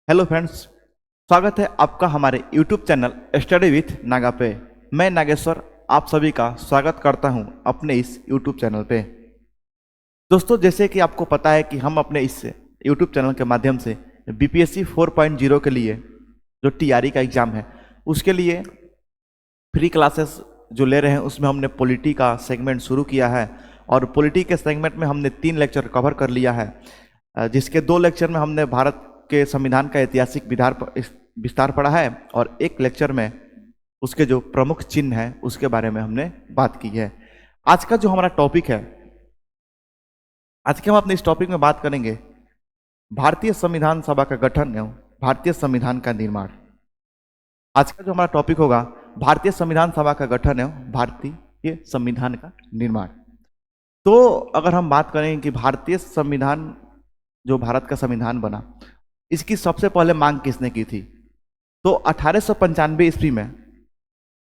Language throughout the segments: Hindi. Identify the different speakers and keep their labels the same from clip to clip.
Speaker 1: हेलो फ्रेंड्स, स्वागत है आपका हमारे YouTube channel study with Naga पे। मैं नागेश्वर आप सभी का स्वागत करता हूं अपने इस यूट्यूब चैनल पे। दोस्तों, जैसे कि आपको पता है कि हम अपने इस यूट्यूब चैनल के माध्यम से बीपीएससी 4.0 के लिए जो टीआरई का एग्ज़ाम है उसके लिए फ्री क्लासेस जो ले रहे हैं उसमें हमने पॉलिटी का सेगमेंट शुरू किया है और पॉलिटी के सेगमेंट में हमने 3 लेक्चर कवर कर लिया है, जिसके 2 लेक्चर में हमने भारत के संविधान का ऐतिहासिक विस्तार पढ़ा है और एक लेक्चर में उसके जो प्रमुख चिन्ह हैं उसके बारे में हमने बात की है। आज का जो हमारा टॉपिक है, आज के हम अपने इस टॉपिक में बात करेंगे भारतीय संविधान सभा का गठन एवं भारतीय संविधान का निर्माण। आज का जो हमारा टॉपिक होगा भारतीय संविधान सभा का गठन एवं भारतीय संविधान का निर्माण। तो अगर हम बात करें कि भारतीय संविधान, जो भारत का संविधान बना, इसकी सबसे पहले मांग किसने की थी? तो 1895 ईस्वी में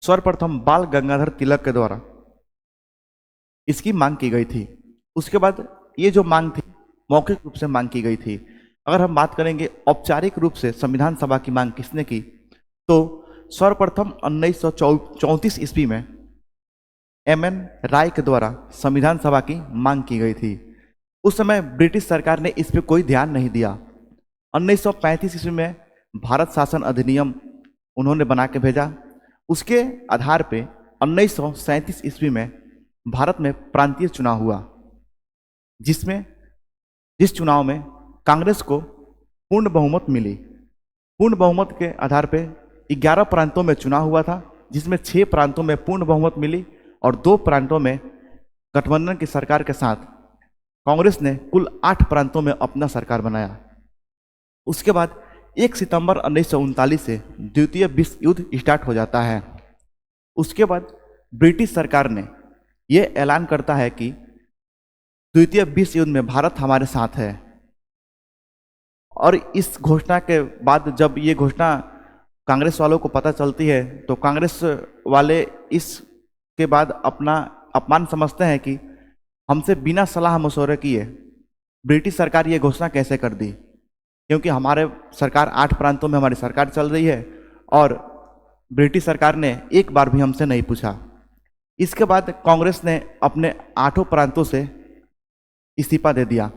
Speaker 1: सर्वप्रथम बाल गंगाधर तिलक के द्वारा इसकी मांग की गई थी। उसके बाद ये जो मांग थी मौखिक रूप से मांग की गई थी। अगर हम बात करेंगे औपचारिक रूप से संविधान सभा की मांग किसने की, तो सर्वप्रथम 1934 ईस्वी में एमएन राय के द्वारा संविधान सभा की मांग की गई थी। उस समय ब्रिटिश सरकार ने इस पर कोई ध्यान नहीं दिया। 1935 ईस्वी में भारत शासन अधिनियम उन्होंने बना के भेजा। उसके आधार पे 1937 ईस्वी में भारत में प्रांतीय चुनाव हुआ, जिस चुनाव में कांग्रेस को पूर्ण बहुमत मिली। पूर्ण बहुमत के आधार पे 11 प्रांतों में चुनाव हुआ था, जिसमें 6 प्रांतों में पूर्ण बहुमत मिली और 2 प्रांतों में गठबंधन की सरकार के साथ कांग्रेस ने कुल 8 प्रांतों में अपना सरकार बनाया। उसके बाद 1 सितंबर 1939 से द्वितीय विश्व युद्ध स्टार्ट हो जाता है। उसके बाद ब्रिटिश सरकार ने यह ऐलान करता है कि द्वितीय विश्व युद्ध में भारत हमारे साथ है। और इस घोषणा के बाद जब ये घोषणा कांग्रेस वालों को पता चलती है तो कांग्रेस वाले इसके बाद अपना अपमान समझते हैं कि हमसे बिना सलाह मशवरे किए ब्रिटिश सरकार ये घोषणा कैसे कर दी, क्योंकि हमारे सरकार 8 प्रांतों में हमारी सरकार चल रही है और ब्रिटिश सरकार ने एक बार भी हमसे नहीं पूछा। इसके बाद कांग्रेस ने अपने 8 प्रांतों से इस्तीफा दे दिया।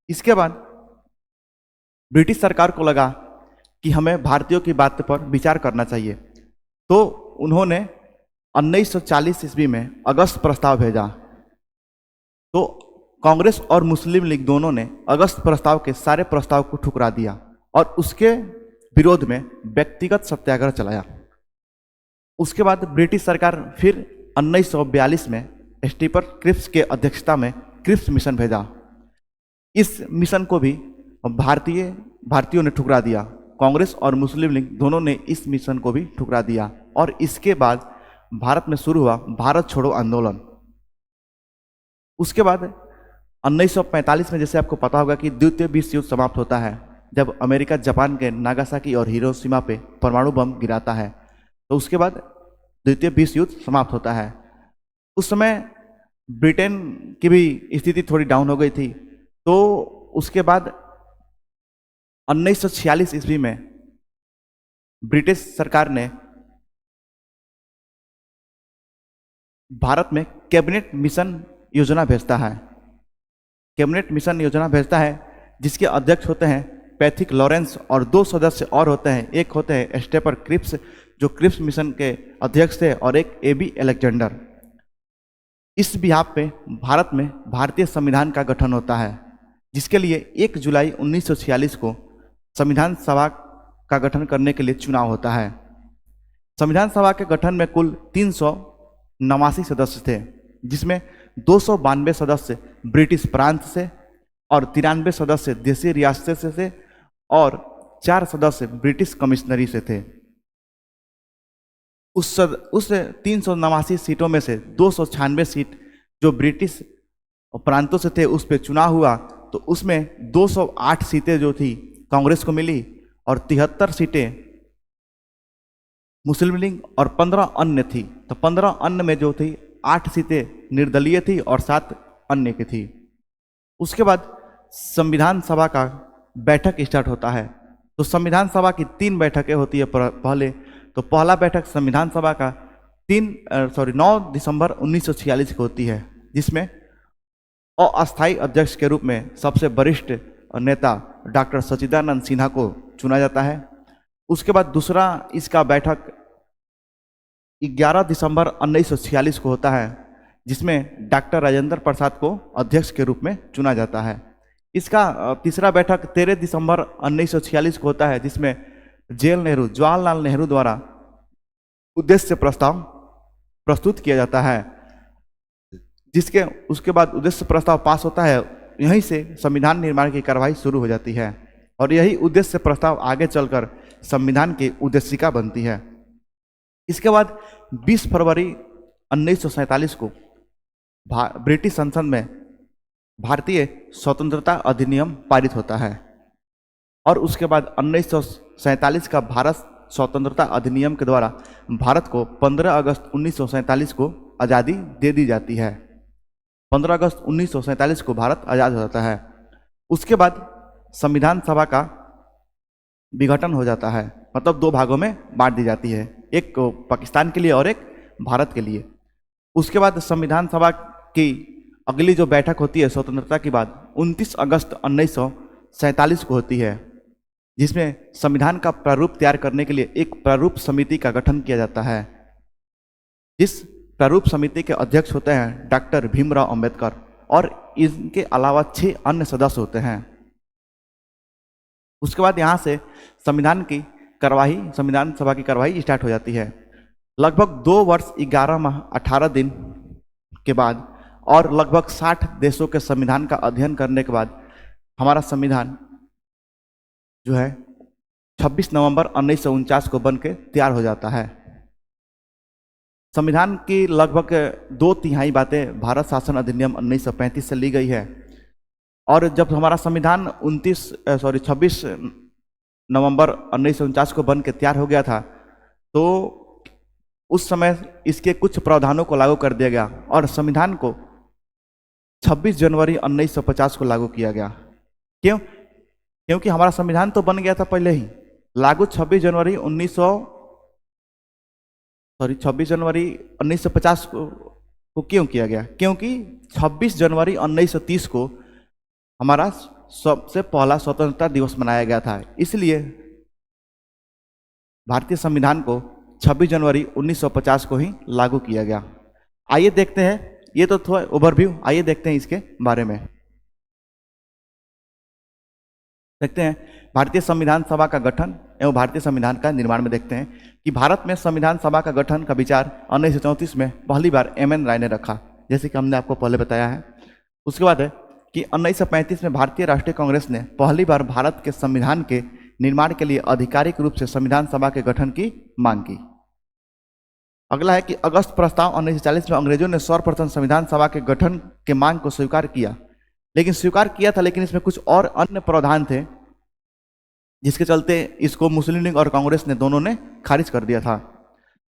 Speaker 1: इसके बाद ब्रिटिश सरकार को लगा कि हमें भारतीयों की बात पर विचार करना चाहिए, तो उन्होंने 1940 ईस्वी में अगस्त प्रस्ताव भेजा। तो कांग्रेस और मुस्लिम लीग दोनों ने अगस्त प्रस्ताव के सारे प्रस्ताव को ठुकरा दिया और उसके विरोध में व्यक्तिगत सत्याग्रह चलाया। उसके बाद ब्रिटिश सरकार फिर 1942 में स्टीफन क्रिप्स के अध्यक्षता में क्रिप्स मिशन भेजा। इस मिशन को भी भारतीयों ने ठुकरा दिया। कांग्रेस और मुस्लिम लीग दोनों ने इस मिशन को भी ठुकरा दिया और इसके बाद भारत में शुरू हुआ भारत छोड़ो आंदोलन। उसके बाद 1945 में जैसे आपको पता होगा कि द्वितीय विश्व युद्ध समाप्त होता है, जब अमेरिका जापान के नागासाकी और हिरोशिमा पे परमाणु बम गिराता है। तो उसके बाद द्वितीय विश्व युद्ध समाप्त होता है। उस समय ब्रिटेन की भी स्थिति थोड़ी डाउन हो गई थी। तो उसके बाद 1946 ईस्वी में ब्रिटिश सरकार ने भारत में कैबिनेट मिशन योजना भेजता है। कैबिनेट मिशन योजना भेजता है जिसके अध्यक्ष होते हैं पैथिक लॉरेंस और 2 सदस्य और होते हैं। एक होते हैं स्टीफन क्रिप्स, जो क्रिप्स मिशन के अध्यक्ष थे, और एक एबी अलेक्जेंडर। इस बिहाफ पे भारत में भारतीय संविधान का गठन होता है, जिसके लिए 1 जुलाई 1946 को संविधान सभा का गठन करने के लिए चुनाव होता है। संविधान सभा के गठन में कुल 389 सदस्य थे, जिसमें 292 सदस्य ब्रिटिश प्रांत से और 93 सदस्य देशी रियासत से थे और 4 सदस्य ब्रिटिश कमिश्नरी से थे। उस 389 सीटों में से 296 सीट जो ब्रिटिश प्रांतों से थे उस पर चुनाव हुआ, तो उसमें 208 सीटें जो थी कांग्रेस को मिली और 73 सीटें मुस्लिम लीग और 15 अन्य थी। तो 15 अन्य में जो थी 8 सीटें निर्दलीय थी और 7 अन्य की थी। उसके बाद संविधान सभा का बैठक स्टार्ट होता है तो संविधान सभा की 3 बैठकें होती है पहले। तो पहला बैठक संविधान सभा का 9 दिसंबर 1946 को होती है, जिसमें अस्थायी अध्यक्ष के रूप में सबसे वरिष्ठ नेता डॉक्टर सच्चिदानंद सिन्हा को चुना जाता है। उसके बाद दूसरा इसका बैठक 11 दिसंबर 1946 को होता है, जिसमें डॉक्टर राजेंद्र प्रसाद को अध्यक्ष के रूप में चुना जाता है। इसका तीसरा बैठक 13 दिसंबर 1946 को होता है, जिसमें जवाहरलाल नेहरू द्वारा उद्देश्य प्रस्ताव प्रस्तुत किया जाता है, जिसके उसके बाद उद्देश्य प्रस्ताव पास होता है। यहीं से संविधान निर्माण की कार्रवाई शुरू हो जाती है और यही उद्देश्य प्रस्ताव आगे चलकर संविधान की उद्देशिका बनती है। इसके बाद 20 फरवरी 1947 को ब्रिटिश संसद में भारतीय स्वतंत्रता अधिनियम पारित होता है और उसके बाद 1947 का भारत स्वतंत्रता अधिनियम के द्वारा भारत को 15 अगस्त 1947 को आज़ादी दे दी जाती है। 15 अगस्त 1947 को भारत आज़ाद हो जाता है। उसके बाद संविधान सभा का विघटन हो जाता है, मतलब 2 भागों में बांट दी जाती है, एक पाकिस्तान के लिए और एक भारत के लिए। उसके बाद संविधान सभा की अगली जो बैठक होती है स्वतंत्रता के बाद 29 अगस्त 1947 को होती है, जिसमें संविधान का प्रारूप तैयार करने के लिए एक प्रारूप समिति का गठन किया जाता है। जिस प्रारूप समिति के अध्यक्ष होते हैं डॉक्टर भीमराव अंबेडकर और इनके अलावा 6 अन्य सदस्य होते हैं। उसके बाद यहाँ से संविधान सभा की कार्यवाही स्टार्ट हो जाती है। लगभग 2 वर्ष 11 माह 18 दिन के बाद और लगभग 60 देशों के संविधान का अध्ययन करने के बाद हमारा संविधान जो है 26 नवंबर 1949 को बनके तैयार हो जाता है। संविधान की लगभग 2/3 बातें भारत शासन अधिनियम 1935 से ली गई है और जब हमारा संविधान 26 नवंबर 1949 को बन के तैयार हो गया था, तो उस समय इसके कुछ प्रावधानों को लागू कर दिया गया और संविधान को 26 जनवरी 1950 को लागू किया गया। क्यों? क्योंकि हमारा संविधान तो बन गया था पहले ही। लागू 26 जनवरी 1950 को क्यों किया गया? क्योंकि 26 जनवरी 1930 को हमारा सबसे पहला स्वतंत्रता दिवस मनाया गया था, इसलिए भारतीय संविधान को 26 जनवरी 1950 को ही लागू किया गया। आइए देखते हैं, ये तो थोड़ा ओवरव्यू, आइए देखते हैं इसके बारे में। देखते हैं भारतीय संविधान सभा का गठन एवं भारतीय संविधान का निर्माण में देखते हैं कि भारत में संविधान सभा का गठन का विचार 1934 में पहली बार एम.एन. राय ने रखा, जैसे कि हमने आपको पहले बताया है। उसके बाद है कि 1935 में भारतीय राष्ट्रीय कांग्रेस ने पहली बार भारत के संविधान के निर्माण के लिए आधिकारिक रूप से संविधान सभा के गठन की मांग की। अगला है कि अगस्त प्रस्ताव 1940 में अंग्रेजों ने सर्वप्रथम संविधान सभा के गठन के मांग को स्वीकार किया, लेकिन इसमें कुछ और अन्य प्रावधान थे जिसके चलते इसको मुस्लिम लीग और कांग्रेस ने दोनों ने खारिज कर दिया था।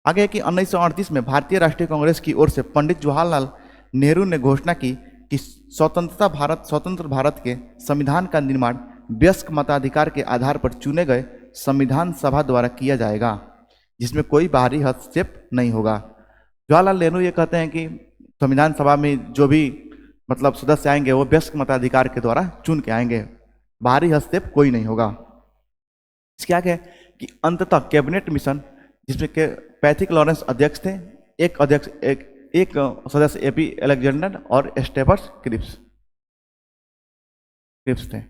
Speaker 1: आगे है कि 1938 में भारतीय राष्ट्रीय कांग्रेस की ओर से पंडित जवाहरलाल नेहरू ने घोषणा की कि स्वतंत्र भारत के संविधान का निर्माण वयस्क मताधिकार के आधार पर चुने गए संविधान सभा द्वारा किया जाएगा, जिसमें कोई बाहरी हस्तक्षेप नहीं होगा। जवाहरलाल नेहरू ये कहते हैं कि संविधान सभा में जो भी मतलब सदस्य आएंगे वो वयस्क मताधिकार के द्वारा चुन के आएंगे, बाहरी हस्तक्षेप कोई नहीं होगा। इसके आगे कि अंततः कैबिनेट मिशन, जिसमें के पैथिक लॉरेंस अध्यक्ष थे, एक सदस्य एपी अलेक्जेंडर और स्टेफर्स क्रिप्स थे।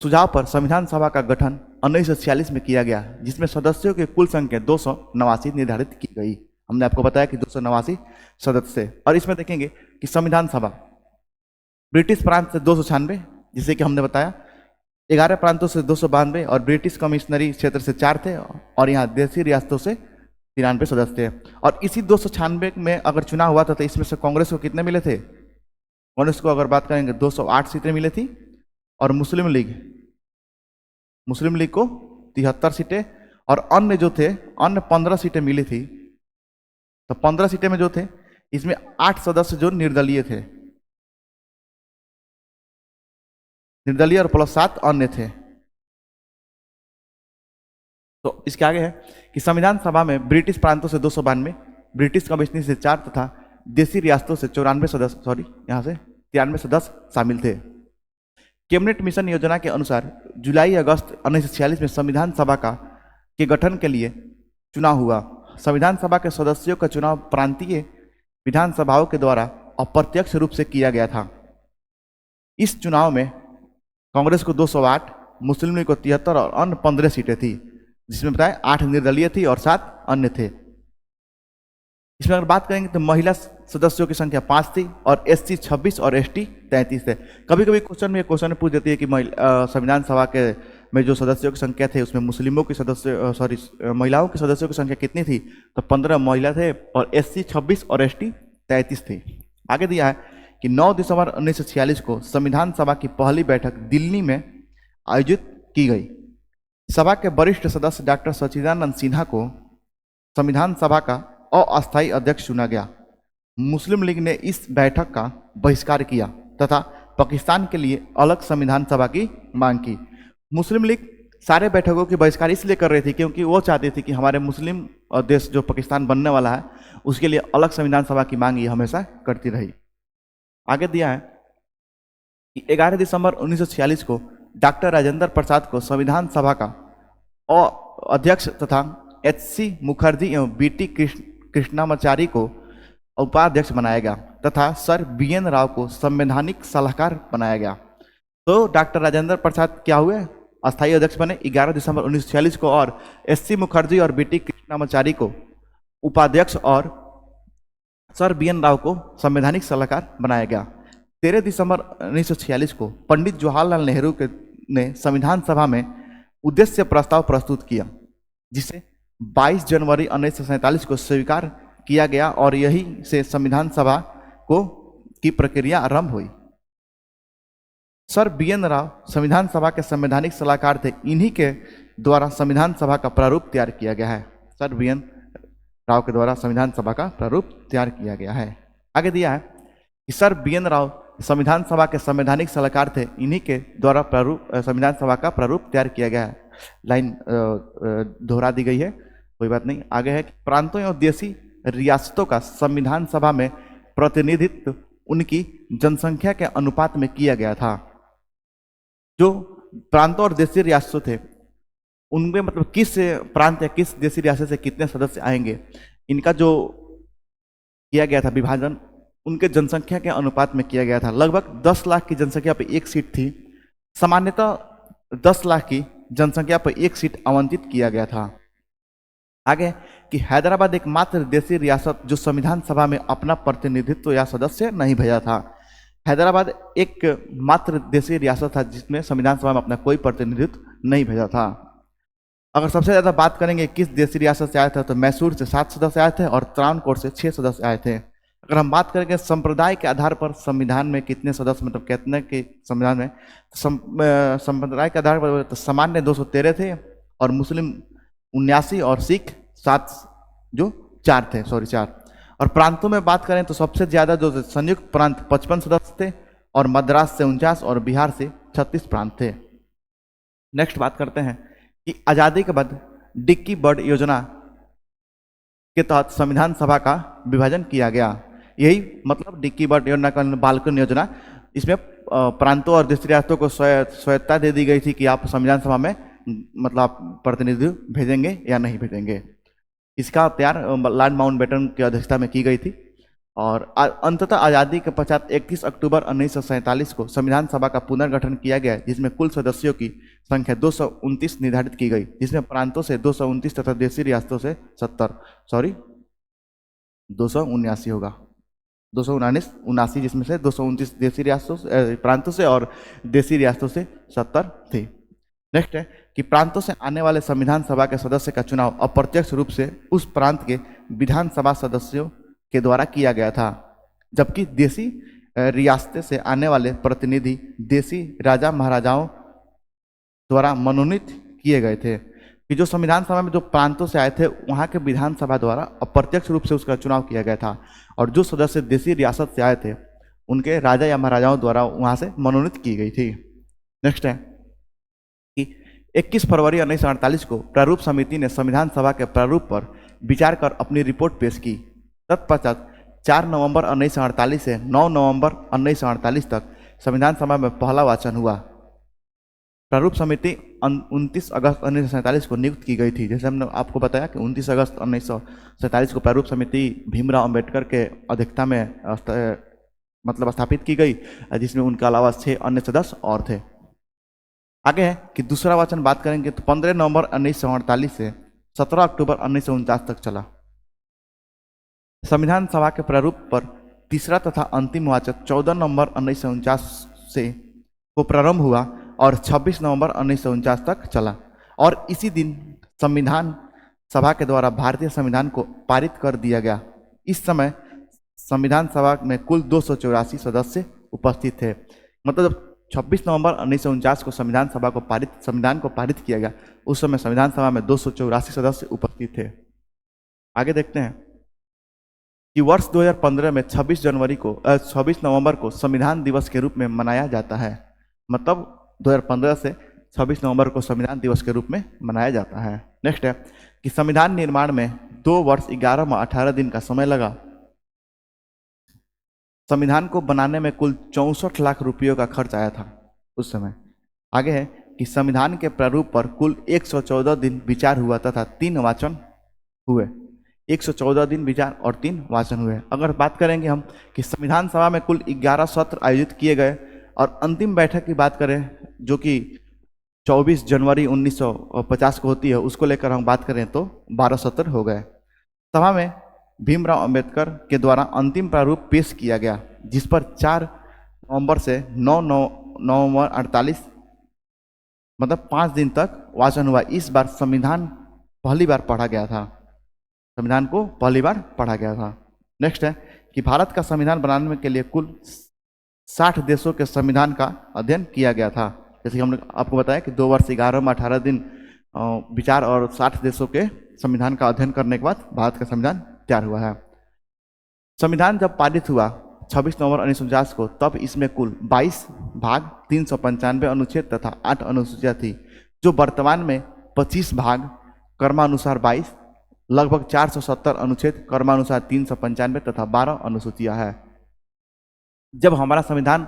Speaker 1: सुझाव पर संविधान सभा का गठन 1946 में किया गया, जिसमें सदस्यों की कुल संख्या 289 निर्धारित की गई। हमने आपको बताया कि 289 सदस्य। और इसमें देखेंगे कि संविधान सभा ब्रिटिश प्रांत से 296, जिसे कि हमने बताया 11 प्रांतों से 292 और ब्रिटिश कमिश्नरी क्षेत्र से 4 थे और यहाँ देशी रियासतों से 93 सदस्य थे। और इसी 296 में अगर चुनाव हुआ था तो इसमें से कांग्रेस को कितने मिले थे? कांग्रेस को अगर बात करेंगे 208 सीटें मिली थी और मुस्लिम लीग को 73 सीटें और अन्य जो थे अन्य 15 सीटें मिली थी। तो 15 सीटें में जो थे इसमें 8 सदस्य जो निर्दलीय थे, निर्दलीय और प्लस 7 अन्य थे। तो इसके आगे है कि संविधान सभा में ब्रिटिश प्रांतों से 292, ब्रिटिश कमिश्नरी से 4 तथा देसी रियासतों से 94 सदस्य, यहाँ से 93 सदस्य शामिल थे। कैबिनेट मिशन योजना के अनुसार जुलाई अगस्त 1946 में संविधान सभा के गठन के लिए चुनाव हुआ। संविधान सभा के सदस्यों का चुनाव प्रांतीय विधानसभाओं के द्वारा अप्रत्यक्ष रूप से किया गया था। इस चुनाव में कांग्रेस को 208, मुस्लिम लीग को 73 और अन्य 15 सीटें थी, जिसमें बताए 8 निर्दलीय थी और 7 अन्य थे। इसमें अगर बात करेंगे तो महिला सदस्यों की संख्या 5 थी और एससी 26 और एसटी 33 थे। कभी कभी क्वेश्चन पूछ देती है कि संविधान सभा के में जो सदस्यों की संख्या थे उसमें मुस्लिमों की महिलाओं के सदस्यों की संख्या कितनी थी, तो 15 महिला थे और एससी 26 और एसटी 33 थी। आगे दिया है कि 9 दिसंबर 1946 को संविधान सभा की पहली बैठक दिल्ली में आयोजित की गई। सभा के वरिष्ठ सदस्य डॉक्टर सच्चिदानंद सिन्हा को संविधान सभा का अस्थायी अध्यक्ष चुना गया। मुस्लिम लीग ने इस बैठक का बहिष्कार किया तथा पाकिस्तान के लिए अलग संविधान सभा की मांग की। मुस्लिम लीग सारे बैठकों की बहिष्कार इसलिए कर रही थी क्योंकि वो चाहती थी कि हमारे मुस्लिम देश जो पाकिस्तान बनने वाला है उसके लिए अलग संविधान सभा की मांग ये हमेशा करती रही। आगे दिया है कि 11 दिसंबर 1946 को डॉक्टर राजेंद्र प्रसाद को संविधान सभा का अध्यक्ष तथा एच.सी. मुखर्जी एवं बी.टी. कृष्णामाचारी को उपाध्यक्ष बनाया गया तथा सर बी.एन. राव को संवैधानिक सलाहकार बनाया गया। तो डॉक्टर राजेंद्र प्रसाद क्या हुए, अस्थायी अध्यक्ष बने 11 दिसंबर 1946 को और एच.सी. मुखर्जी और बी.टी. कृष्णामाचारी को उपाध्यक्ष और सर बी.एन. राव को संवैधानिक सलाहकार बनाया गया। 13 दिसंबर 1946 को पंडित जवाहरलाल नेहरू ने संविधान सभा में उद्देश्य प्रस्ताव प्रस्तुत किया, जिसे 22 जनवरी 1947 को स्वीकार किया गया और यही से संविधान सभा की प्रक्रिया आरंभ हुई। Sir BN. राव संविधान सभा के संवैधानिक सलाहकार थे। इन्हीं के द्वारा संविधान सभा का प्रारूप तैयार किया गया है। Sir BN. राव के द्वारा संविधान सभा का प्रारूप तैयार किया गया है। आगे दिया है कि सर बी.एन. राव संविधान सभा के संवैधानिक सलाहकार थे। इन्हीं के द्वारा संविधान सभा का प्रारूप तैयार किया गया है। लाइन दोहरा दी गई है, कोई बात नहीं। आगे है कि प्रांतों एवं देशी रियासतों का संविधान सभा में प्रतिनिधित्व उनकी जनसंख्या के अनुपात में किया गया था। जो प्रांतों और देशी रियासतों थे उनमें मतलब किस प्रांत या किस देशी रियासत से कितने सदस्य आएंगे, इनका जो किया गया था विभाजन उनके जनसंख्या के अनुपात में किया गया था। लगभग 10 लाख की जनसंख्या पर एक सीट थी। सामान्यतः 10 लाख की जनसंख्या पर एक सीट आवंटित किया गया था। आगे कि हैदराबाद एकमात्र देशी रियासत जो संविधान सभा में अपना प्रतिनिधित्व या सदस्य नहीं भेजा था। हैदराबाद एक मात्र देशी रियासत था जिसमें संविधान सभा में अपना कोई प्रतिनिधित्व नहीं भेजा था। अगर सबसे ज़्यादा बात करेंगे किस देशी रियासत से आए थे तो मैसूर से 7 सदस्य आए थे और त्रावणकोर से 6 सदस्य आए थे। अगर हम बात करेंगे संप्रदाय के आधार पर संविधान में कितने सदस्य मतलब कितने के संविधान में संप्रदाय के आधार पर तो सामान्य 213 थे और मुस्लिम 79 और सिख 7 जो 4 थे 4। और प्रांतों में बात करें तो सबसे ज़्यादा जो संयुक्त प्रांत 55 सदस्य थे और मद्रास से 49 और बिहार से 36 प्रांत थे। नेक्स्ट बात करते हैं कि आज़ादी के बाद डिक्की बर्ड योजना के तहत संविधान सभा का विभाजन किया गया। यही मतलब डिक्की बर्ड योजना का बालकन योजना, इसमें प्रांतों और देशी रियासतों को स्वायत्तता दे दी गई थी कि आप संविधान सभा में मतलब आप प्रतिनिधि भेजेंगे या नहीं भेजेंगे। इसका तैयार लॉर्ड माउंटबेटन की अध्यक्षता में की गई थी और अंततः आज़ादी के पश्चात 31 अक्टूबर 1947 को संविधान सभा का पुनर्गठन किया गया, जिसमें कुल सदस्यों की संख्या 229 निर्धारित की गई, जिसमें प्रांतों से 229 तथा देशी रियासतों से 279 होगा 279 जिसमें से 229 देशी रियासतों प्रांतों से और देशी रियासतों से 70 थी। नेक्स्ट है कि प्रांतों से आने वाले संविधान सभा के सदस्य का चुनाव अप्रत्यक्ष रूप से उस प्रांत के विधानसभा सदस्यों के द्वारा किया गया था, जबकि देशी रियासतें से आने वाले प्रतिनिधि देशी राजा महाराजाओं द्वारा मनोनीत किए गए थे। कि जो संविधान सभा में जो प्रांतों से आए थे वहाँ के विधानसभा द्वारा अप्रत्यक्ष रूप से उसका चुनाव किया गया था और जो सदस्य देशी रियासत से आए थे उनके राजा या महाराजाओं द्वारा वहाँ से मनोनीत की गई थी। नेक्स्ट है कि 21 फरवरी 1948 को प्रारूप समिति ने संविधान सभा के प्रारूप पर विचार कर अपनी रिपोर्ट पेश की। तत्पश्चात 4 नवंबर 1948 से 9 नवंबर 1948 तक संविधान सभा में पहला वाचन हुआ। प्रारूप समिति 29 अगस्त 1947 को नियुक्त की गई थी। जैसे हमने आपको बताया कि 29 अगस्त 1947 को प्रारूप समिति भीमराव अंबेडकर के अध्यक्षता में स्थापित की गई, जिसमें उनके अलावा 6 अन्य सदस्य और थे। आगे है कि दूसरा वाचन बात करेंगे तो 15 नवंबर 1948 से 17 अक्टूबर 1949 तक चला। संविधान सभा के प्रारूप पर तीसरा तथा अंतिम वाचन 14 नवंबर 1949 से को प्रारंभ हुआ और 26 नवंबर 1949 तक चला और इसी दिन संविधान सभा के द्वारा भारतीय संविधान को पारित कर दिया गया। इस समय संविधान सभा में कुल 284 सदस्य उपस्थित थे। मतलब जब 26 नवंबर 1949 को संविधान को पारित किया गया, उस समय संविधान सभा में 284 सदस्य उपस्थित थे। आगे देखते हैं कि वर्ष 2015 में 26 नवंबर को संविधान दिवस के रूप में मनाया जाता है। मतलब 2015 से 26 नवंबर को संविधान दिवस के रूप में मनाया जाता है। नेक्स्ट है कि संविधान निर्माण में 2 वर्ष 11 माह 18 दिन का समय लगा। संविधान को बनाने में कुल 64 लाख रुपयों का खर्च आया था उस समय। आगे है कि संविधान के प्रारूप पर कुल 114 दिन विचार हुआ तथा 3 वाचन हुए। 114 दिन विचार और 3 वाचन हुए। अगर बात करेंगे हम कि संविधान सभा में कुल 11 सत्र आयोजित किए गए और अंतिम बैठक की बात करें जो कि 24 जनवरी 1950 को होती है, उसको लेकर हम बात करें तो 12 सत्र हो गए। सभा में भीमराव अंबेडकर के द्वारा अंतिम प्रारूप पेश किया गया, जिस पर 4 नवंबर से 9 नवंबर 48 मतलब 5 दिन तक वाचन हुआ। इस बार संविधान पहली बार पढ़ा गया था। संविधान को पहली बार पढ़ा गया था। नेक्स्ट है कि भारत का संविधान बनाने के लिए कुल 60 देशों के संविधान का अध्ययन किया गया था। जैसे कि हमने आपको बताया कि 2 वर्ष 11 में 18 दिन विचार और 60 देशों के संविधान का अध्ययन करने के बाद भारत का संविधान तैयार हुआ है। संविधान जब पारित हुआ 26 नवंबर 1949 को, तब इसमें कुल 22 भाग 395 अनुच्छेद तथा 8 अनुसूचियां थी, जो वर्तमान में 25 भाग क्रमानुसार 22, लगभग 470 अनुच्छेद क्रमानुसार 395 तथा 12 अनुसूचियां है। जब हमारा संविधान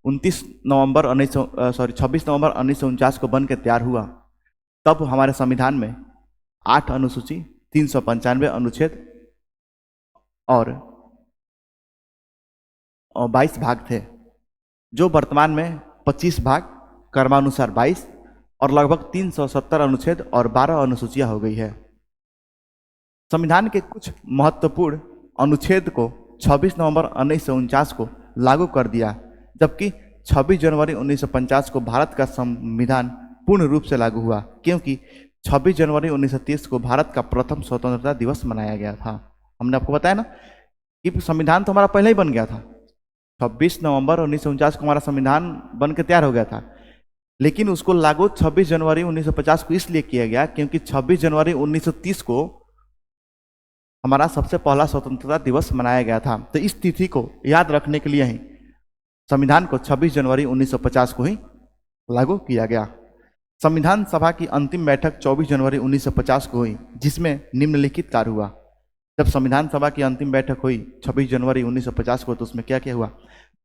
Speaker 1: 26 नवंबर 1949 को बन के तैयार हुआ, तब हमारे संविधान में 8 अनुसूची, 395 अनुच्छेद और 22 भाग थे, जो वर्तमान में 25 भाग क्रमानुसार 22 और लगभग 370 अनुच्छेद और 12 अनुसूचियां हो गई है। संविधान के कुछ महत्वपूर्ण अनुच्छेद को 26 नवंबर 1949 को लागू कर दिया, जबकि 26 जनवरी 1950 को भारत का संविधान पूर्ण रूप से लागू हुआ, क्योंकि 26 जनवरी 1930 को भारत का प्रथम स्वतंत्रता दिवस मनाया गया था। हमने आपको बताया ना कि संविधान तो हमारा पहले ही बन गया था। 26 नवंबर 1949 को हमारा संविधान बन के तैयार हो गया था, लेकिन उसको लागू 26 जनवरी 1950 को इसलिए किया गया क्योंकि 26 जनवरी 1930 को हमारा सबसे पहला स्वतंत्रता दिवस मनाया गया था। तो इस तिथि को याद रखने के लिए ही संविधान को 26 जनवरी 1950 को ही लागू किया गया। संविधान सभा की अंतिम बैठक 24 जनवरी 1950 को हुई, जिसमें निम्नलिखित कार्य हुआ। जब संविधान सभा की अंतिम बैठक हुई 26 जनवरी 1950 को, तो उसमें क्या क्या हुआ?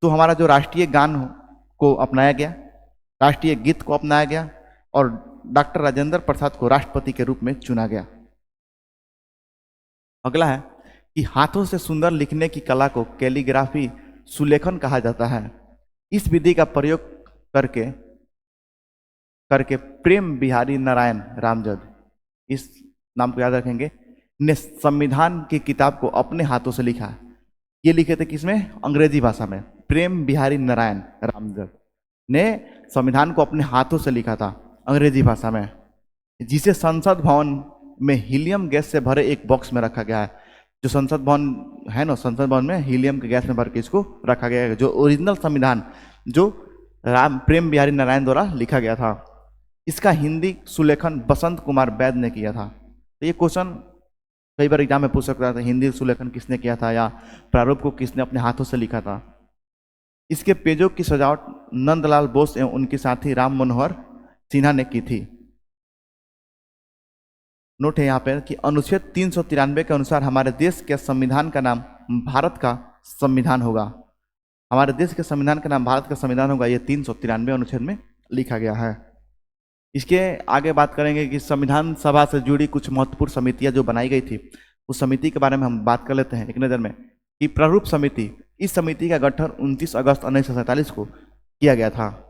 Speaker 1: तो हमारा जो राष्ट्रीय गान को अपनाया गया, राष्ट्रीय गीत को अपनाया गया और डॉक्टर राजेंद्र प्रसाद को राष्ट्रपति के रूप में चुना गया। अगला है कि हाथों से सुंदर लिखने की कला को कैलीग्राफी सुलेखन कहा जाता है। इस विधि का प्रयोग करके प्रेम बिहारी नारायण रामजद, इस नाम को याद रखेंगे, ने संविधान की किताब को अपने हाथों से लिखा। ये लिखे थे किसमें? अंग्रेजी भाषा में। प्रेम बिहारी नारायण रामजद ने संविधान को अपने हाथों से लिखा था अंग्रेजी भाषा में, जिसे संसद भवन में हीलियम गैस से भरे एक बॉक्स में रखा गया है। जो संसद भवन है ना, संसद भवन में हीलियम के गैस में भर के इसको रखा गया है, जो ओरिजिनल संविधान जो प्रेम बिहारी नारायण द्वारा लिखा गया था। इसका हिंदी सुलेखन बसंत कुमार वैद्य ने किया था। तो ये क्वेश्चन कई बार एग्जाम में पूछ सकता था, हिंदी सुलेखन किसने किया था या प्रारूप को किसने अपने हाथों से लिखा था। इसके पेजों की सजावट नंदलाल बोस एवं उनके साथी राम मनोहर सिन्हा ने की थी। नोट है यहाँ पे कि अनुच्छेद 393 के अनुसार हमारे देश के संविधान का नाम भारत का संविधान होगा। हमारे देश के संविधान का नाम भारत का संविधान होगा, ये 393 अनुच्छेद में लिखा गया है। इसके आगे बात करेंगे कि संविधान सभा से जुड़ी कुछ महत्वपूर्ण समितियां जो बनाई गई थी, उस समिति के बारे में हम बात कर लेते हैं एक नज़र में। कि प्रारूप समिति, इस समिति का गठन 29 अगस्त 1947 को किया गया था।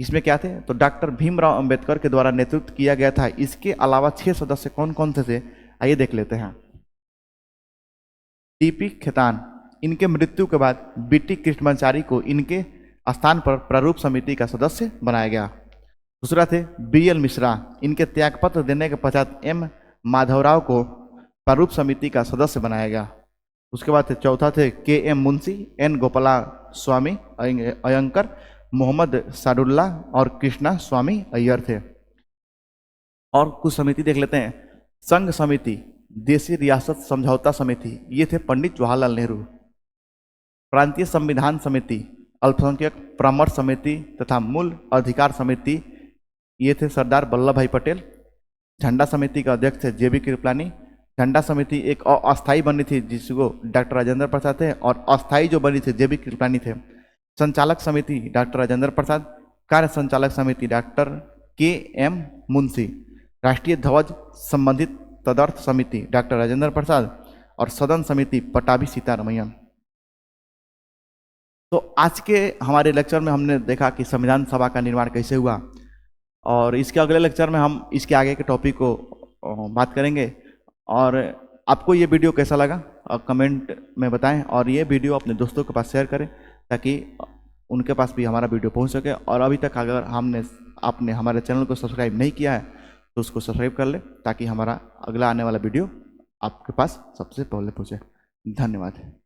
Speaker 1: इसमें क्या थे, तो डॉक्टर भीमराव अंबेडकर के द्वारा नेतृत्व किया गया था। इसके अलावा 6 सदस्य कौन कौन थे, आइए देख लेते हैं। टीपी खेतान, इनके मृत्यु के बाद बीटी कृष्णमाचारी को इनके स्थान पर प्रारूप समिति का सदस्य बनाया गया। दूसरा थे बीएल मिश्रा, इनके त्यागपत्र देने के पश्चात एम माधवराव को प्रारूप समिति का सदस्य बनाया गया। उसके बाद चौथा थे के एम मुंशी, एन गोपाला स्वामी अयंकर, मोहम्मद साडुल्ला और कृष्णा स्वामी अय्यर थे। और कुछ समिति देख लेते हैं। संघ समिति, देशी रियासत समझौता समिति, ये थे पंडित जवाहरलाल नेहरू। प्रांतीय संविधान समिति, अल्पसंख्यक परामर्श समिति तथा मूल अधिकार समिति, ये थे सरदार वल्लभ भाई पटेल। झंडा समिति का अध्यक्ष थे जेबी कृपलानी। झंडा समिति एक अस्थायी बनी थी जिसको डॉक्टर राजेंद्र प्रसाद थे, और अस्थायी जो बनी थी जेबी कृपलानी थे। संचालक समिति डॉक्टर राजेंद्र प्रसाद। कार्य संचालक समिति डॉक्टर के एम मुंशी। राष्ट्रीय ध्वज संबंधित तदर्थ समिति डॉक्टर राजेंद्र प्रसाद। और सदन समिति पटाभी सीतारमैया। तो आज के हमारे लेक्चर में हमने देखा कि संविधान सभा का निर्माण कैसे हुआ, और इसके अगले लेक्चर में हम इसके आगे के टॉपिक को बात करेंगे। और आपको ये वीडियो कैसा लगा कमेंट में बताएं, और ये वीडियो अपने दोस्तों के पास शेयर करें ताकि उनके पास भी हमारा वीडियो पहुंच सके। और अभी तक अगर आपने हमारे चैनल को सब्सक्राइब नहीं किया है तो उसको सब्सक्राइब कर ले ताकि हमारा अगला आने वाला वीडियो आपके पास सबसे पहले पहुंचे। धन्यवाद।